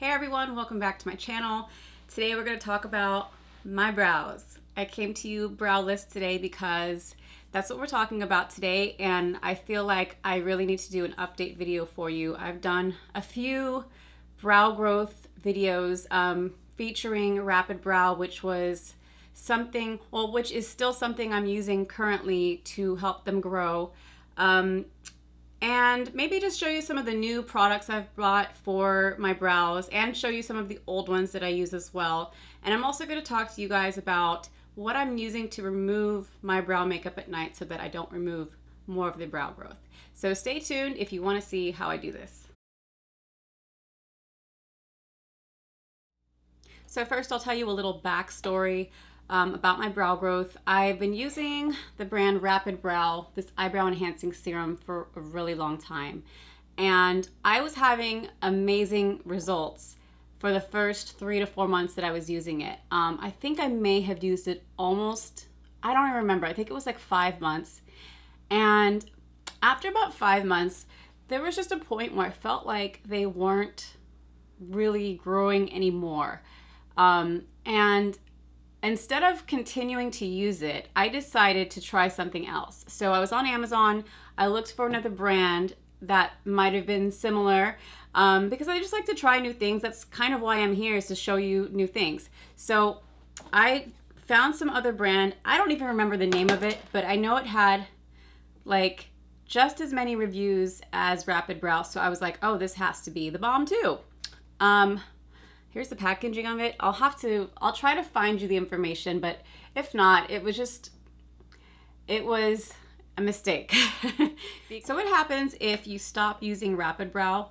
Hey everyone, welcome back to my channel. Today we're going to talk about my brows. I came to you browless today because that's what we're talking about today, and I feel like I really need to do an update video for you. I've done a few brow growth videos featuring Rapid Brow, which was something, well, which is still something I'm using currently to help them grow. And maybe just show you some of the new products I've bought for my brows and show you some of the old ones that I use as well. And I'm also going to talk to you guys about what I'm using to remove my brow makeup at night so that I don't remove more of the brow growth. So stay tuned if you want to see how I do this. So first I'll tell you a little backstory about my brow growth. I've been using the brand Rapid Brow, this eyebrow enhancing serum, for a really long time. And I was having amazing results for the first 3 to 4 months that I was using it. I think I may have used it almost, I don't even remember, I think it was like 5 months. And after about 5 months, there was just a point where I felt like they weren't really growing anymore. And instead of continuing to use it, I decided to try something else. So I was on Amazon, I looked for another brand that might have been similar because I just like to try new things. That's kind of why I'm here, is to show you new things. So I found some other brand. I don't even remember the name of it, but I know it had like just as many reviews as Rapid Brow. So I was like, oh, this has to be the bomb too. Here's the packaging of it. I'll try to find you the information, but if not, it was a mistake. So what happens if you stop using Rapid Brow?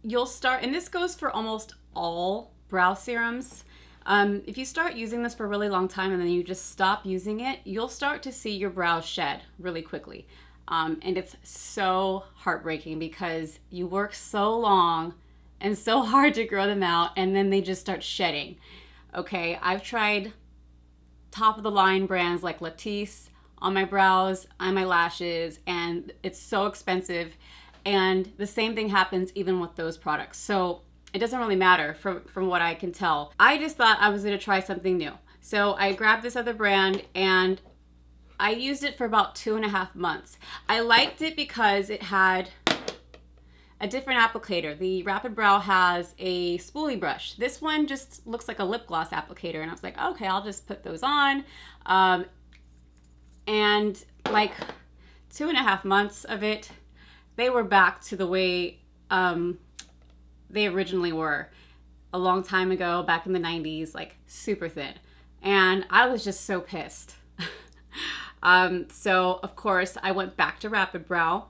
You'll start, and this goes for almost all brow serums. If you start using this for a really long time and then you just stop using it, you'll start to see your brows shed really quickly. And it's so heartbreaking because you work so long and so hard to grow them out, and then they just start shedding. Okay, I've tried top of the line brands like Latisse on my brows, on my lashes, and it's so expensive. And the same thing happens even with those products. So it doesn't really matter from what I can tell. I just thought I was gonna try something new. So I grabbed this other brand and I used it for about 2.5 months. I liked it because it had a different applicator. The Rapid Brow has a spoolie brush. This one just looks like a lip gloss applicator, and I was like, okay, I'll just put those on. And like 2.5 months of it, they were back to the way they originally were a long time ago, back in the 90s, like super thin. And I was just so pissed. So of course I went back to Rapid Brow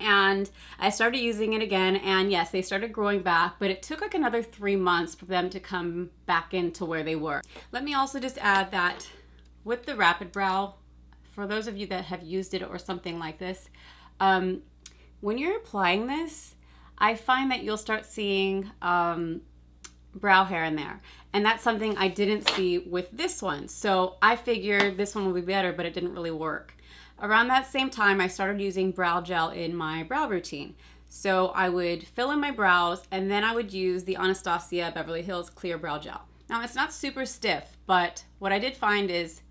and I started using it again, and yes, they started growing back, but it took like another 3 months for them to come back into where they were. Let me also just add that with the Rapid Brow, for those of you that have used it or something like this, when you're applying this, I find that you'll start seeing brow hair in there. And that's something I didn't see with this one. So I figured this one would be better, but it didn't really work. Around that same time, I started using brow gel in my brow routine. So I would fill in my brows, and then I would use the Anastasia Beverly Hills Clear Brow Gel. Now, it's not super stiff, but what I did find is,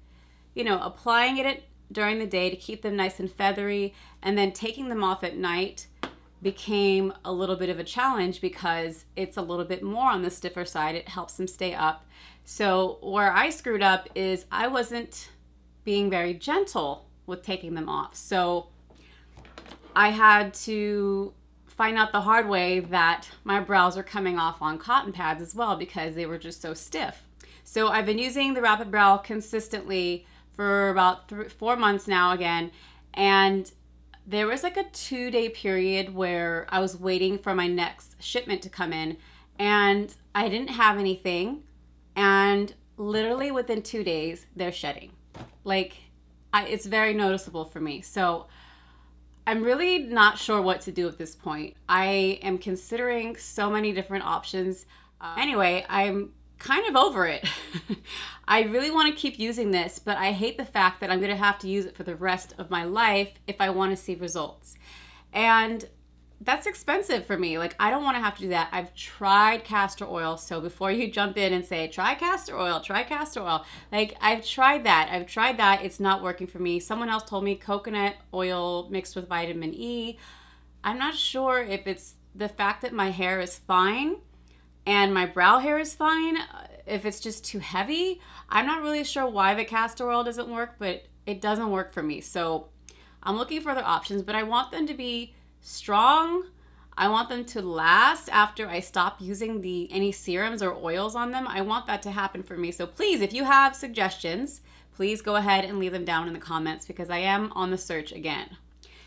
you know, applying it during the day to keep them nice and feathery, and then taking them off at night became a little bit of a challenge because it's a little bit more on the stiffer side. It helps them stay up. So where I screwed up is I wasn't being very gentle with taking them off. So I had to find out the hard way that my brows are coming off on cotton pads as well because they were just so stiff. So I've been using the Rapid Brow consistently for about 4 months now again, and there was like a 2-day period where I was waiting for my next shipment to come in and I didn't have anything, and literally within 2 days they're shedding. Like, it's very noticeable for me. So I'm really not sure what to do at this point. I am considering so many different options. Anyway, I'm kind of over it. I really want to keep using this, but I hate the fact that I'm going to have to use it for the rest of my life if I want to see results. And that's expensive for me. Like, I don't want to have to do that. I've tried castor oil. So before you jump in and say, try castor oil, like, I've tried that. It's not working for me. Someone else told me coconut oil mixed with vitamin E. I'm not sure if it's the fact that my hair is fine and my brow hair is fine, if it's just too heavy. I'm not really sure why the castor oil doesn't work, but it doesn't work for me. So I'm looking for other options, but I want them to be strong. I want them to last after I stop using any serums or oils on them. I want that to happen for me. So please, if you have suggestions, please go ahead and leave them down in the comments, because I am on the search again.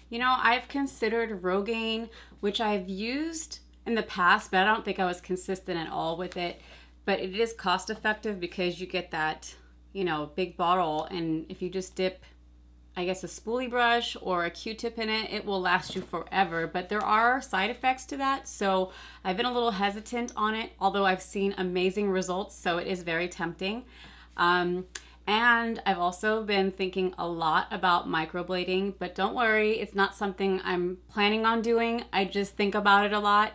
You know, I've considered Rogaine, which I've used in the past, but I don't think I was consistent at all with it. But it is cost effective because you get that, you know, big bottle, and if you just dip, I guess, a spoolie brush or a Q-tip in it, it will last you forever. But there are side effects to that, so I've been a little hesitant on it, although I've seen amazing results, so it is very tempting. And I've also been thinking a lot about microblading, but don't worry, it's not something I'm planning on doing. I just think about it a lot.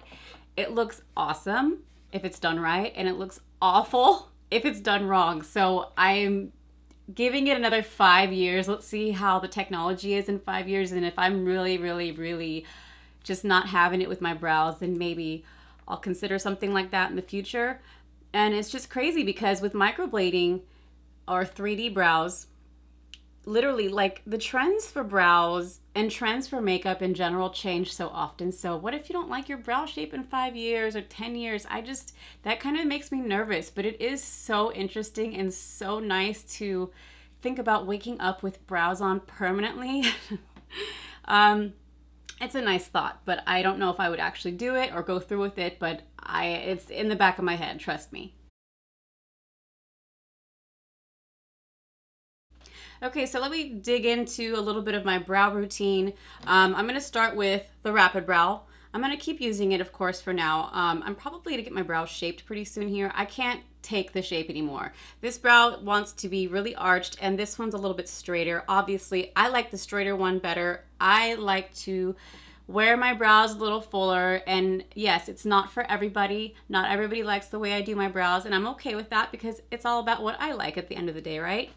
It looks awesome if it's done right, and it looks awful if it's done wrong. So I'm giving it another 5 years. Let's see how the technology is in 5 years, and if I'm really just not having it with my brows, then maybe I'll consider something like that in the future. And it's just crazy because with microblading or 3D brows, literally, like, the trends for brows and trends for makeup in general change so often. So what if you don't like your brow shape in 5 years or 10 years? That kind of makes me nervous, but it is so interesting and so nice to think about waking up with brows on permanently. It's a nice thought, but I don't know if I would actually do it or go through with it, but it's in the back of my head, trust me. Okay, so let me dig into a little bit of my brow routine. I'm going to start with the Rapid Brow. I'm going to keep using it, of course, for now. I'm probably going to get my brows shaped pretty soon here. I can't take the shape anymore. This brow wants to be really arched, and this one's a little bit straighter. Obviously, I like the straighter one better. I like to wear my brows a little fuller, and yes, it's not for everybody. Not everybody likes the way I do my brows, and I'm okay with that because it's all about what I like at the end of the day, right?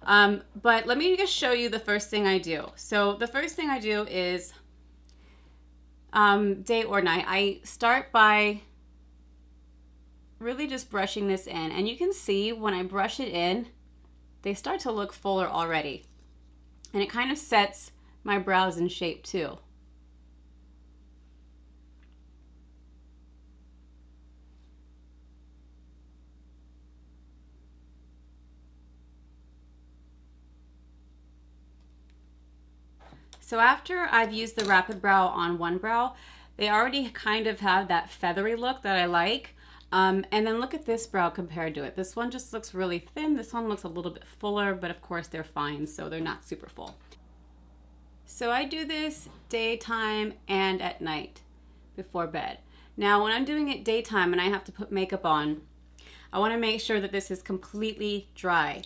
But let me just show you the first thing I do. So the first thing I do is day or night. I start by really just brushing this in, and you can see when I brush it in, they start to look fuller already, and it kind of sets my brows in shape too. So after I've used the Rapid Brow on one brow, they already kind of have that feathery look that I like. And then look at this brow compared to it. This one just looks really thin. This one looks a little bit fuller, but of course they're fine, so they're not super full. So I do this daytime and at night before bed. Now when I'm doing it daytime and I have to put makeup on, I want to make sure that this is completely dry.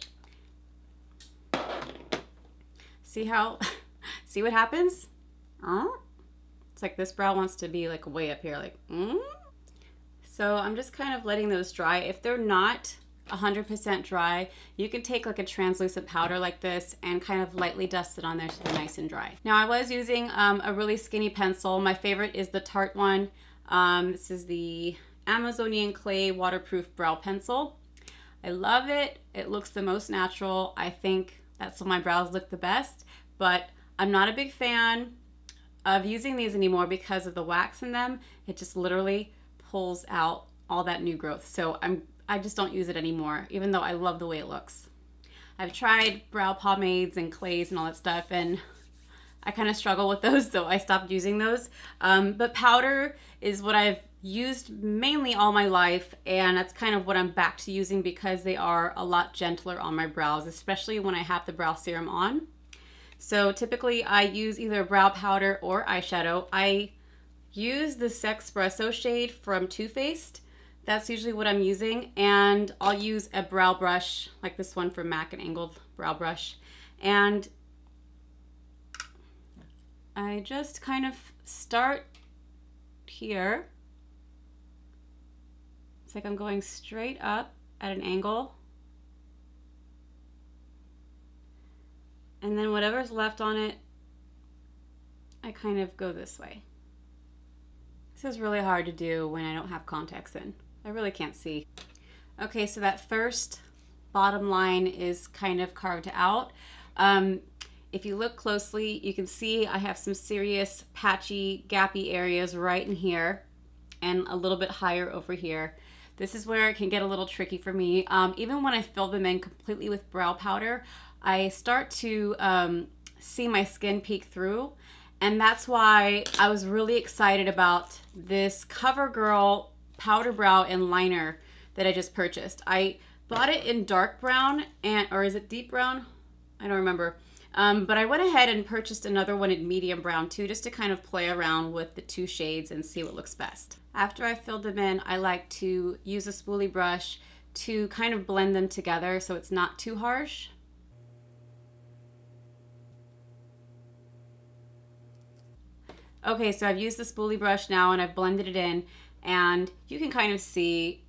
See what happens? It's like this brow wants to be like way up here, like, So I'm just kind of letting those dry. If they're not 100% dry, you can take like a translucent powder like this and kind of lightly dust it on there so they're nice and dry. Now I was using a really skinny pencil. My favorite is the Tarte one. This is the Amazonian Clay Waterproof Brow Pencil. I love it. It looks the most natural. I think that's when my brows look the best, but I'm not a big fan of using these anymore because of the wax in them. It just literally pulls out all that new growth. So I just don't use it anymore, even though I love the way it looks. I've tried brow pomades and clays and all that stuff, and I kind of struggle with those, so I stopped using those. But powder is what I've used mainly all my life, and that's kind of what I'm back to using because they are a lot gentler on my brows, especially when I have the brow serum on. So typically I use either brow powder or eyeshadow. I use the Sexpresso shade from Too Faced. That's usually what I'm using, and I'll use a brow brush like this one from MAC, an angled brow brush, and I just kind of start here. It's like I'm going straight up at an angle. And then whatever's left on it, I kind of go this way. This is really hard to do when I don't have contacts in. I really can't see. Okay, so that first bottom line is kind of carved out. If you look closely, you can see I have some serious patchy, gappy areas right in here and a little bit higher over here. This is where it can get a little tricky for me. Even when I fill them in completely with brow powder, I start to see my skin peek through. And that's why I was really excited about this CoverGirl Powder Brow and Liner that I just purchased. I bought it in dark brown, or is it deep brown? I don't remember. But I went ahead and purchased another one in medium brown too, just to kind of play around with the two shades and see what looks best. After I filled them in, I like to use a spoolie brush to kind of blend them together so it's not too harsh. Okay, so I've used the spoolie brush now and I've blended it in, and you can kind of see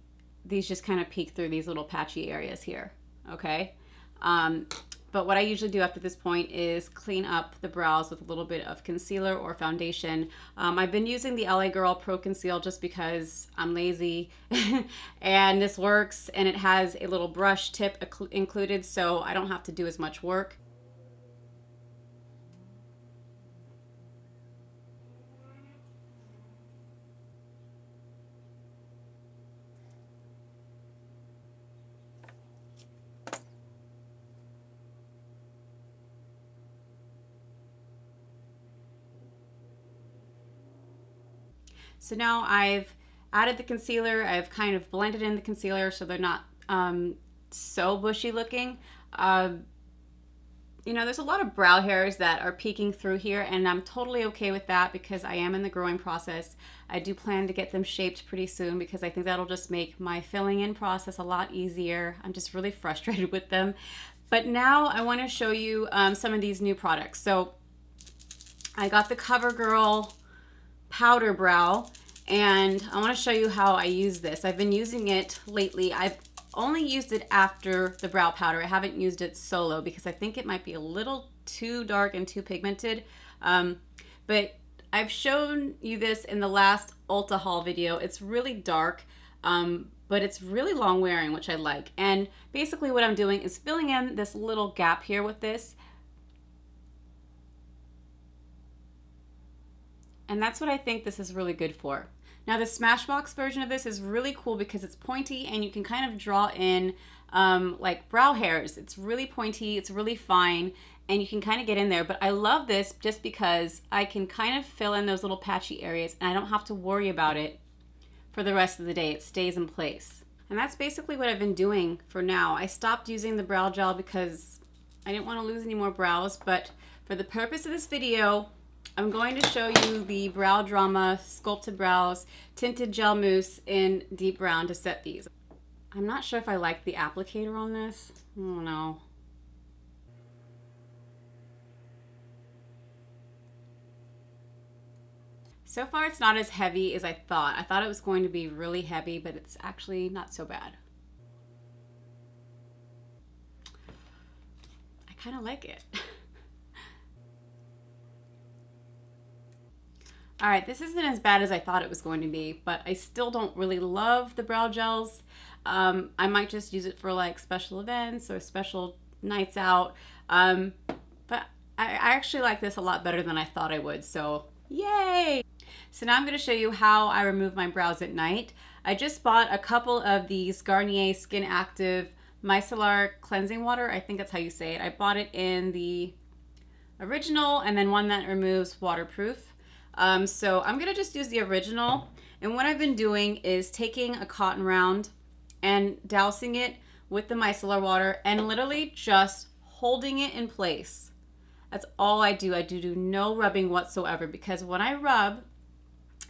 these just kind of peek through these little patchy areas here, okay? But what I usually do after this point is clean up the brows with a little bit of concealer or foundation. I've been using the LA Girl Pro Conceal just because I'm lazy and this works, and it has a little brush tip included, so I don't have to do as much work. So now I've added the concealer, I've kind of blended in the concealer so they're not so bushy looking. You know, there's a lot of brow hairs that are peeking through here, and I'm totally okay with that because I am in the growing process. I do plan to get them shaped pretty soon because I think that'll just make my filling in process a lot easier. I'm just really frustrated with them. But now I want to show you some of these new products. So I got the CoverGirl Powder Brow, and I want to show you how I use this. I've been using it lately. I've only used it after the brow powder. I haven't used it solo because I think it might be a little too dark and too pigmented. But I've shown you this in the last Ulta haul video. It's really dark, but it's really long wearing, which I like. And basically what I'm doing is filling in this little gap here with this. And that's what I think this is really good for. Now the Smashbox version of this is really cool because it's pointy and you can kind of draw in like brow hairs. It's really pointy, it's really fine, and you can kind of get in there. But I love this just because I can kind of fill in those little patchy areas and I don't have to worry about it for the rest of the day. It stays in place. And that's basically what I've been doing for now. I stopped using the brow gel because I didn't want to lose any more brows, but for the purpose of this video, I'm going to show you the Brow Drama Sculpted Brows Tinted Gel Mousse in deep brown to set these. I'm not sure if I like the applicator on this. I don't know. So far it's not as heavy as I thought. I thought it was going to be really heavy, but it's actually not so bad. I kind of like it. All right, this isn't as bad as I thought it was going to be, but I still don't really love the brow gels. I might just use it for like special events or special nights out. But I actually like this a lot better than I thought I would, so yay! So now I'm going to show you how I remove my brows at night. I just bought a couple of these Garnier Skin Active Micellar Cleansing Water. I think that's how you say it. I bought it in the original and then one that removes waterproof. So I'm gonna just use the original, and what I've been doing is taking a cotton round and dousing it with the micellar water and literally just holding it in place. That's all I do. I do no rubbing whatsoever because when I rub,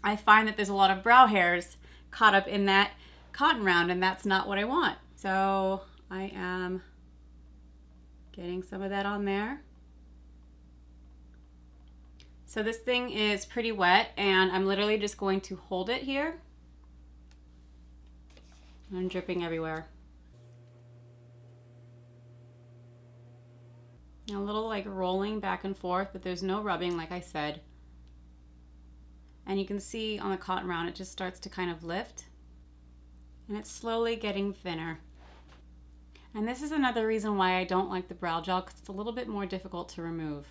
I find that there's a lot of brow hairs caught up in that cotton round, and that's not what I want. So I am getting some of that on there. So this thing is pretty wet, and I'm literally just going to hold it here. I'm dripping everywhere. A little like rolling back and forth, but there's no rubbing, like I said. And you can see on the cotton round, it just starts to kind of lift. And it's slowly getting thinner. And this is another reason why I don't like the brow gel, because it's a little bit more difficult to remove.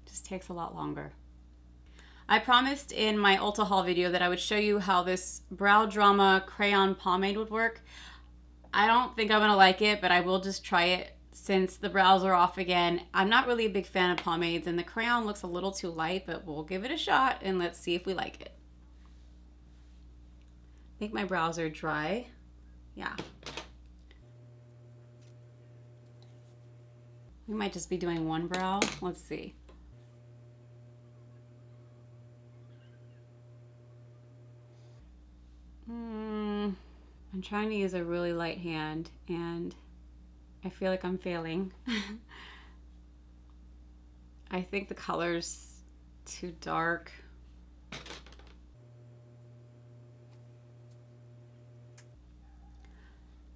It just takes a lot longer. I promised in my Ulta haul video that I would show you how this Brow Drama Crayon Pomade would work. I don't think I'm gonna like it, but I will just try it since the brows are off again. I'm not really a big fan of pomades, and the crayon looks a little too light, but we'll give it a shot and let's see if we like it. I think my brows are dry. Yeah. We might just be doing one brow. Let's see. I'm trying to use a really light hand, and I feel like I'm failing. I think the color's too dark.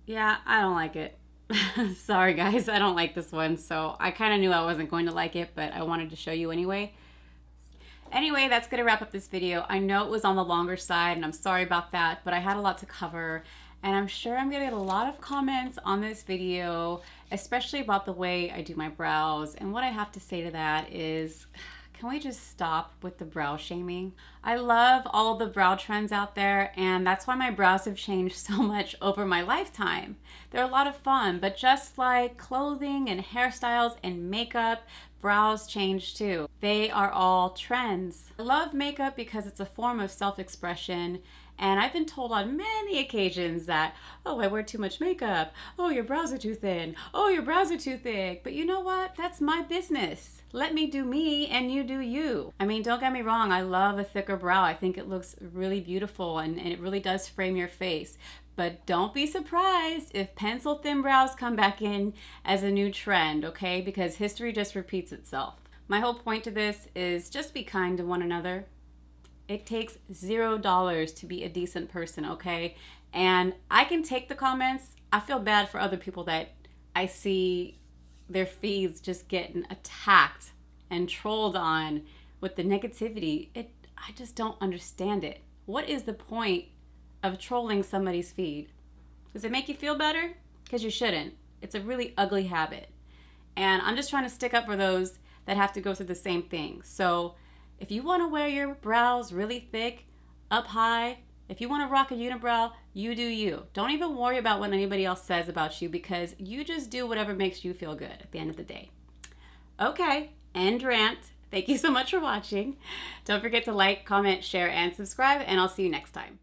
Yeah, I don't like it. Sorry guys, I don't like this one. So I kind of knew I wasn't going to like it, but I wanted to show you anyway. Anyway, that's going to wrap up this video. I know it was on the longer side, and I'm sorry about that, but I had a lot to cover. And I'm sure I'm gonna get a lot of comments on this video, especially about the way I do my brows. And what I have to say to that is, can we just stop with the brow shaming? I love all of the brow trends out there, and that's why my brows have changed so much over my lifetime. They're a lot of fun, but just like clothing and hairstyles and makeup, brows change too. They are all trends. I love makeup because it's a form of self-expression. And I've been told on many occasions that, oh, I wear too much makeup. Oh, your brows are too thin. Oh, your brows are too thick. But you know what? That's my business. Let me do me and you do you. I mean, don't get me wrong. I love a thicker brow. I think it looks really beautiful, and it really does frame your face. But don't be surprised if pencil thin brows come back in as a new trend, okay? Because history just repeats itself. My whole point to this is just be kind to one another. It takes $0 to be a decent person, okay? And I can take the comments. I feel bad for other people that I see their feeds just getting attacked and trolled on with the negativity. I just don't understand it. What is the point of trolling somebody's feed? Does it make you feel better? Because you shouldn't. It's a really ugly habit. And I'm just trying to stick up for those that have to go through the same thing. So if you want to wear your brows really thick, up high, if you want to rock a unibrow, you do you. Don't even worry about what anybody else says about you, because you just do whatever makes you feel good at the end of the day. Okay, end rant. Thank you so much for watching. Don't forget to like, comment, share, and subscribe, and I'll see you next time.